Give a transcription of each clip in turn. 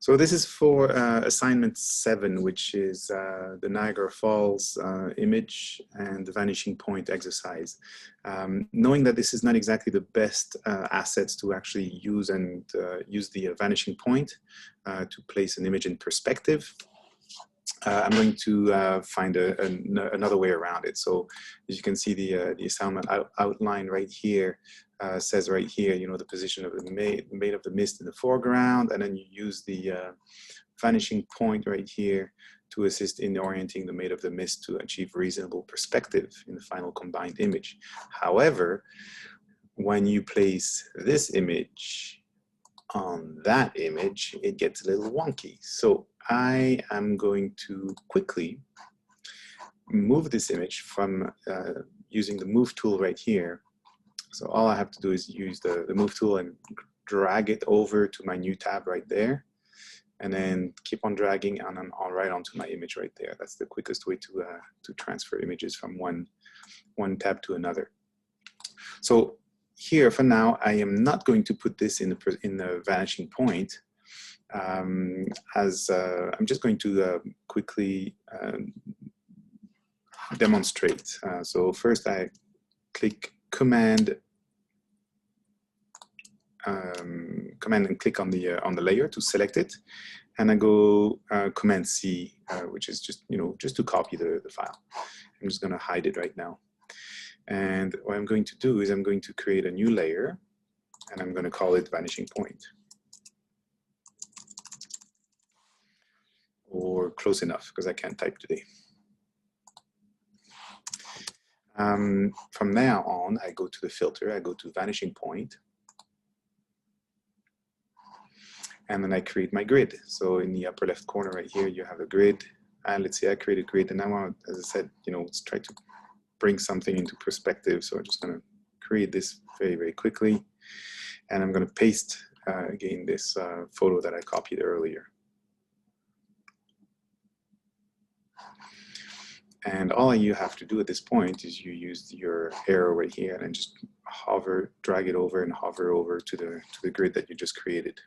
So this is for assignment 7, which is the Niagara Falls image and the vanishing point exercise. Knowing that this is not exactly the best assets to actually use and use the vanishing point to place an image in perspective, I'm going to find another way around it. So as you can see, the assignment outline right here says right here, you know, the position of the maid of the mist in the foreground, and then you use the vanishing point right here to assist in orienting the maid of the mist to achieve reasonable perspective in the final combined image. However, when you place this image on that image, it gets a little wonky. So I am going to quickly move this image from using the move tool right here. So all I have to do is use the move tool and drag it over to my new tab right there, and then keep on dragging and right onto my image right there. That's the quickest way to transfer images from one tab to another. So here for now, I am not going to put this in the vanishing point, as I'm just going to quickly demonstrate. So first I click Command and click on the layer to select it, and I go Command C, which is just just to copy the file. I'm just going to hide it right now, and what I'm going to do is I'm going to create a new layer, and I'm going to call it Vanishing Point, or close enough because I can't type today. From now on, I go to the filter, I go to Vanishing Point, and then I create my grid. So in the upper left corner right here, you have a grid. And let's say I create a grid, and I want to, as I said, let's try to bring something into perspective. So I'm just going to create this very, very quickly. And I'm going to paste, again, this photo that I copied earlier. And all you have to do at this point is you use your arrow right here and just hover, drag it over and hover over to the grid that you just created.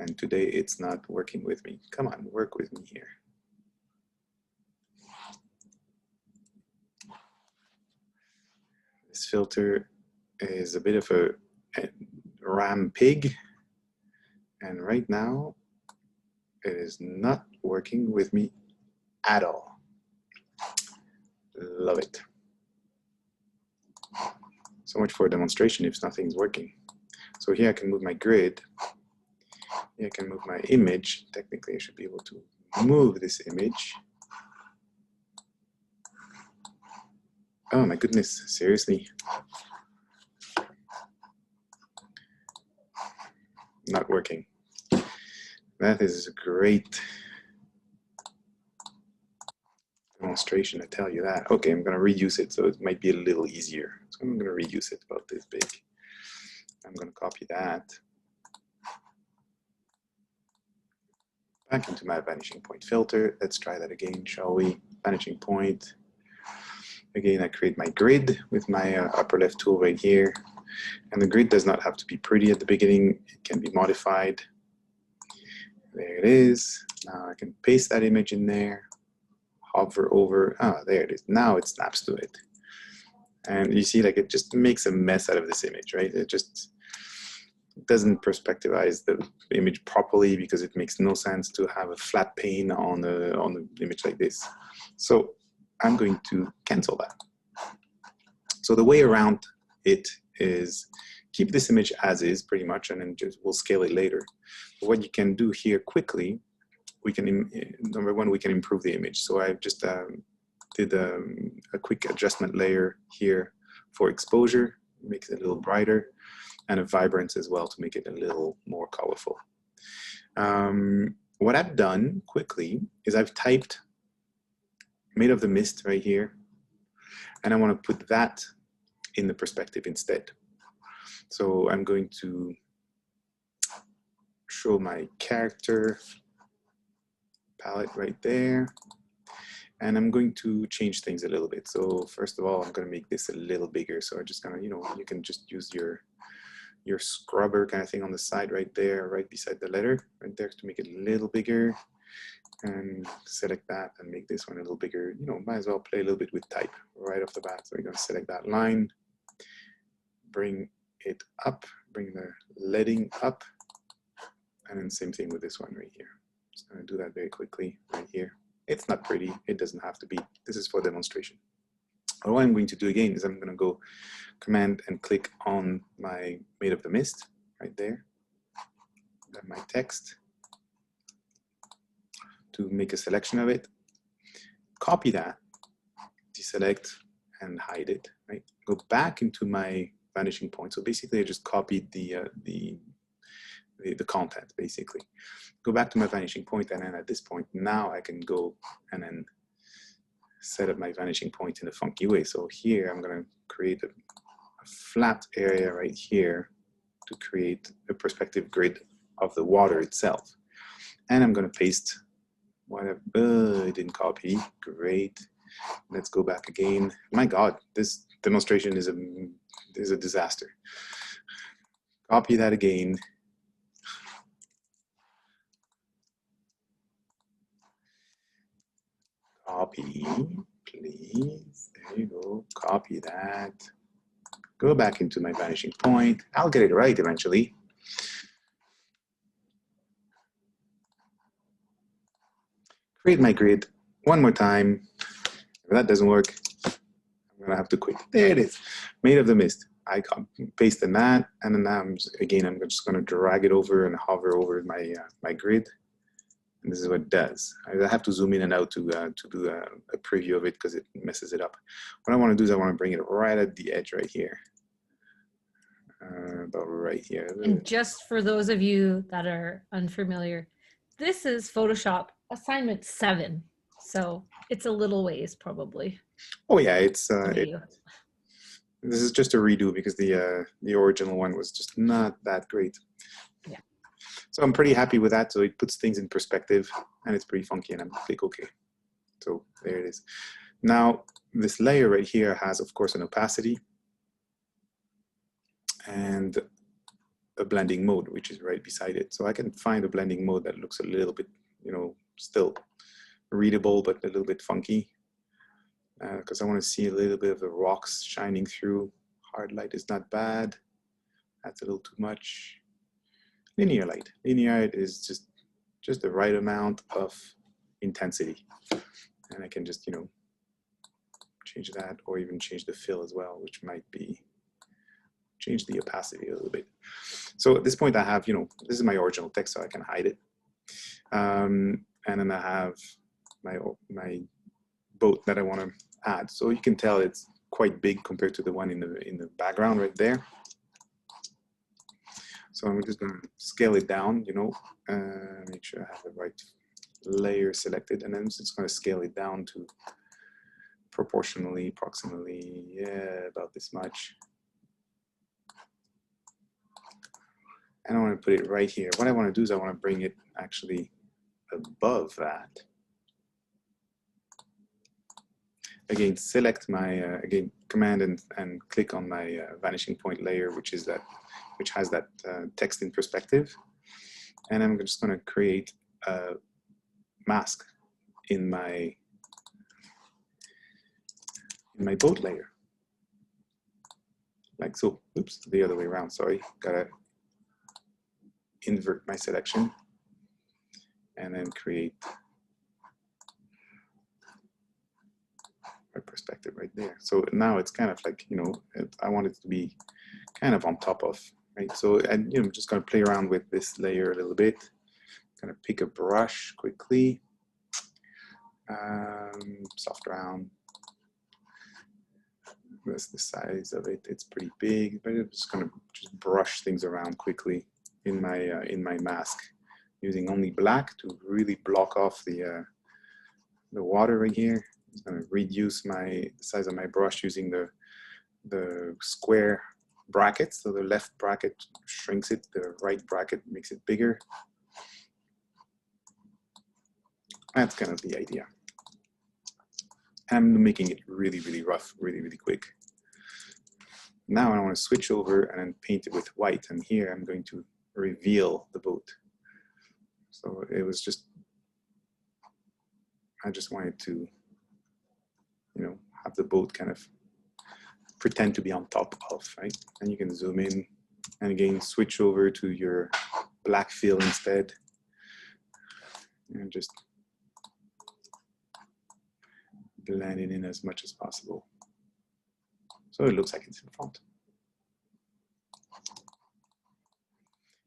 And today it's not working with me. Come on, work with me here. This filter is a bit of a RAM pig, and right now it is not working with me at all. Love it. So much for a demonstration if nothing's working. So here I can move my grid. Here I can move my image. Technically, I should be able to move this image. Oh my goodness, seriously. Not working. That is a great demonstration, I tell you that. Okay, I'm going to reuse it, so it might be a little easier. So I'm going to reuse it about this big. I'm going to copy that back into my vanishing point filter. Let's try that again, shall we? Vanishing point. Again, I create my grid with my upper left tool right here. And the grid does not have to be pretty at the beginning. It can be modified. There it is. Now I can paste that image in there, hover over. Ah, there it is. Now it snaps to it. And you see, like, it just makes a mess out of this image, right? It just doesn't perspectivize the image properly because it makes no sense to have a flat pane on the image like this. So I'm going to cancel that. So the way around it is keep this image as is pretty much, and then we'll scale it later. But what you can do here quickly, we can, number one, we can improve the image. So I've just did a quick adjustment layer here for exposure, makes it a little brighter, and a vibrance as well to make it a little more colorful. What I've done quickly is I've typed Maid of the Mist right here, and I want to put that in the perspective instead. So I'm going to show my character palette right there, and I'm going to change things a little bit. So first of all, I'm going to make this a little bigger. So I'm just going to, you can just use your your scrubber kind of thing on the side right there, right beside the letter, right there, to make it a little bigger. And select that and make this one a little bigger. You know, might as well play a little bit with type right off the bat. So we're going to select that line, bring it up, bring the leading up, and then same thing with this one right here. Just going to do that very quickly right here. It's not pretty. It doesn't have to be. This is for demonstration. What I'm going to do again is I'm going to go Command and click on my Made of the Mist right there. Then my text to make a selection of it. Copy that, deselect, and hide it. Right. Go back into my vanishing point. So basically, I just copied the content. Basically, go back to my vanishing point, and then at this point, now I can go and then set up my vanishing point in a funky way. So here I'm going to create a flat area right here to create a perspective grid of the water itself, and I'm going to paste whatever. I didn't copy. Great. Let's go back again. My God, this demonstration is a disaster. Copy that again. Copy, please. There you go. Copy that. Go back into my vanishing point. I'll get it right eventually. Create my grid one more time. If that doesn't work, I'm gonna have to quit. There it is. Made of the Mist. I paste in that, and then now I'm just gonna drag it over and hover over my grid. And this is what it does. I have to zoom in and out to do a preview of it because it messes it up. What I want to do is I want to bring it right at the edge right here. About right here. And just for those of you that are unfamiliar, this is Photoshop assignment 7. So it's a little ways probably. Oh yeah, it's this is just a redo because the original one was just not that great. Yeah. So I'm pretty happy with that. So it puts things in perspective and it's pretty funky, and I'm click OK. So there it is. Now this layer right here has, of course, an opacity and a blending mode, which is right beside it. So I can find a blending mode that looks a little bit, you know, still readable, but a little bit funky. Because I want to see a little bit of the rocks shining through. Hard light is not bad. That's a little too much. Linear light. Linear light is just the right amount of intensity. And I can just, you know, change that, or even change the fill as well, which might be, change the opacity a little bit. So at this point I have, you know, this is my original text, so I can hide it. And then I have my boat that I want to add. So you can tell it's quite big compared to the one in the background right there. So I'm just going to scale it down, you know, make sure I have the right layer selected, and then I'm just going to scale it down to proportionally, approximately, yeah, about this much. And I want to put it right here. What I want to do is I want to bring it actually above that. Again, select my, again, command and click on my vanishing point layer, which has that text in perspective. And I'm just going to create a mask in my boat layer. Like so. Oops, the other way around, sorry. Gotta invert my selection and then create my perspective right there. So now it's kind of like, you know, I want it to be kind of on top of, right? So, and you know, I'm just going to play around with this layer a little bit. Kind of pick a brush quickly, soft round. That's the size of it. It's pretty big, but I'm just going to just brush things around quickly in my mask, using only black to really block off the water right here. I'm going to reduce the size of my brush using the square brackets. So the left bracket shrinks it, the right bracket makes it bigger. That's kind of the idea. I'm making it really, really rough, really, really quick. Now I want to switch over and then paint it with white. And here I'm going to reveal the boat. So it was just, I just wanted to, you know, have the boat kind of pretend to be on top of, right? And you can zoom in and again, switch over to your black fill instead. And just blend it in as much as possible. So it looks like it's in front.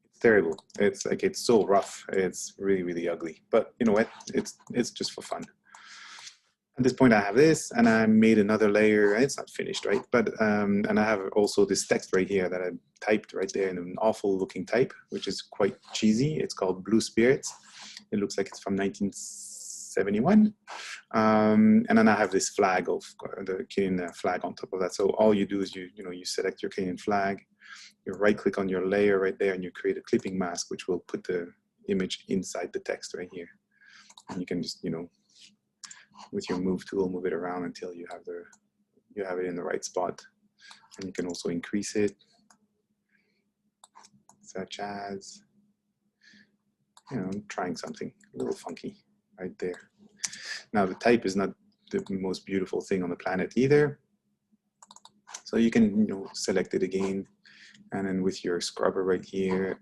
It's terrible. It's like, it's so rough. It's really, really ugly. But you know what? It's just for fun. At this point I have this, and I made another layer. It's not finished, right? But and I have also this text right here that I typed right there in an awful looking type, which is quite cheesy. It's called Blue Spirits. It looks like it's from 1971. And then I have this flag of the Canadian flag on top of that. So all you do is you select your Canadian flag, you right click on your layer right there, and you create a clipping mask, which will put the image inside the text right here. And you can just, you know, with your move tool, move it around until you have it in the right spot. And you can also increase it, such as, you know, trying something a little funky right there. Now the type is not the most beautiful thing on the planet either. So you can, you know, select it again, and then with your scrubber right here,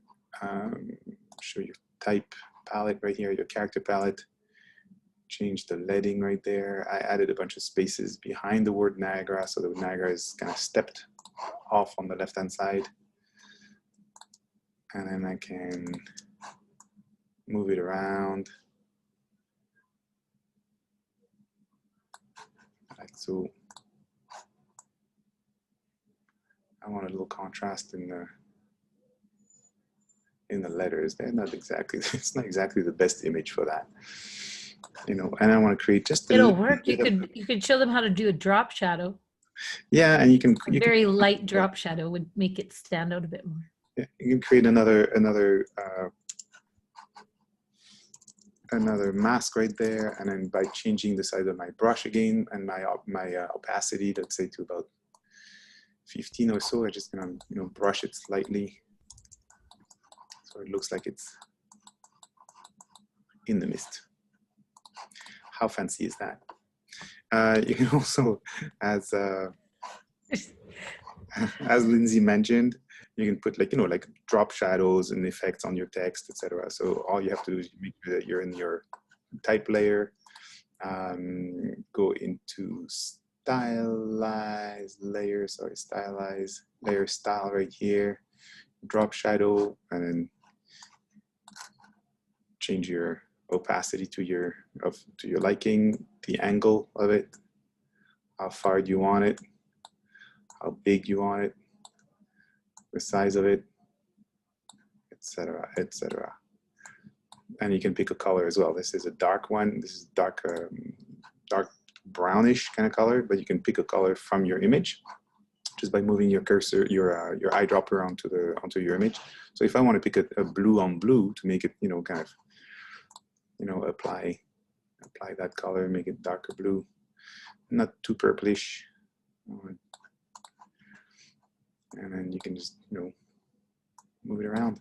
show your type palette right here, your character palette. Change the leading right there. I added a bunch of spaces behind the word Niagara, so the Niagara is kind of stepped off on the left-hand side. And then I can move it around like so. I want a little contrast in the letters. They're not exactly, it's not exactly the best image for that. You know, and I want to create just it'll work. You could show them how to do a drop shadow. Yeah, and you can very light drop shadow would make it stand out a bit more. Yeah, you can create another mask right there, and then by changing the size of my brush again and my opacity, let's say to about 15 or so, I'm just gonna, you know, brush it slightly so it looks like it's in the mist. How fancy is that? You can also, as Lindsay mentioned, you can put like, you know, like drop shadows and effects on your text, etc. So all you have to do is make sure that you're in your type layer, go into stylize layer, stylize layer style right here, drop shadow, and then change your opacity to your liking, the angle of it, how far do you want it, how big you want it, the size of it, etc., etc. And you can pick a color as well. This is a dark one. This is dark brownish kind of color, but you can pick a color from your image just by moving your cursor, your eyedropper onto your image. So if I want to pick a blue on blue to make it, you know, kind of, you know, apply that color, make it darker blue, not too purplish, and then you can just, you know, move it around.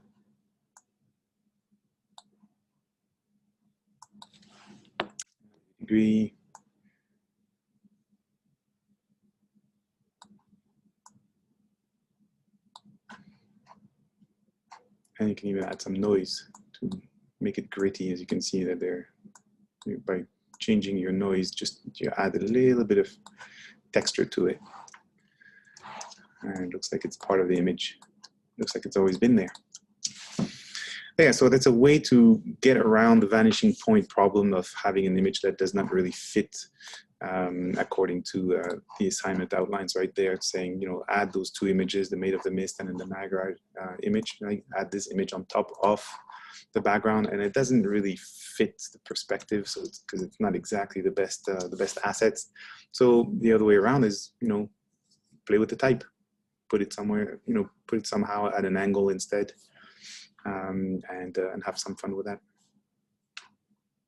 Degree. And you can even add some noise to make it gritty. As you can see that there, by changing your noise, just you add a little bit of texture to it. And it looks like it's part of the image. Looks like it's always been there. Yeah, so that's a way to get around the vanishing point problem of having an image that does not really fit according to the assignment outlines right there. It's saying, you know, add those two images, the Maid of the Mist and then the Niagara image, right? Add this image on top of the background, and it doesn't really fit the perspective, so it's because it's not exactly the best assets. So the other way around is, you know, play with the type, put it somewhere, you know, put it somehow at an angle instead, and have some fun with that.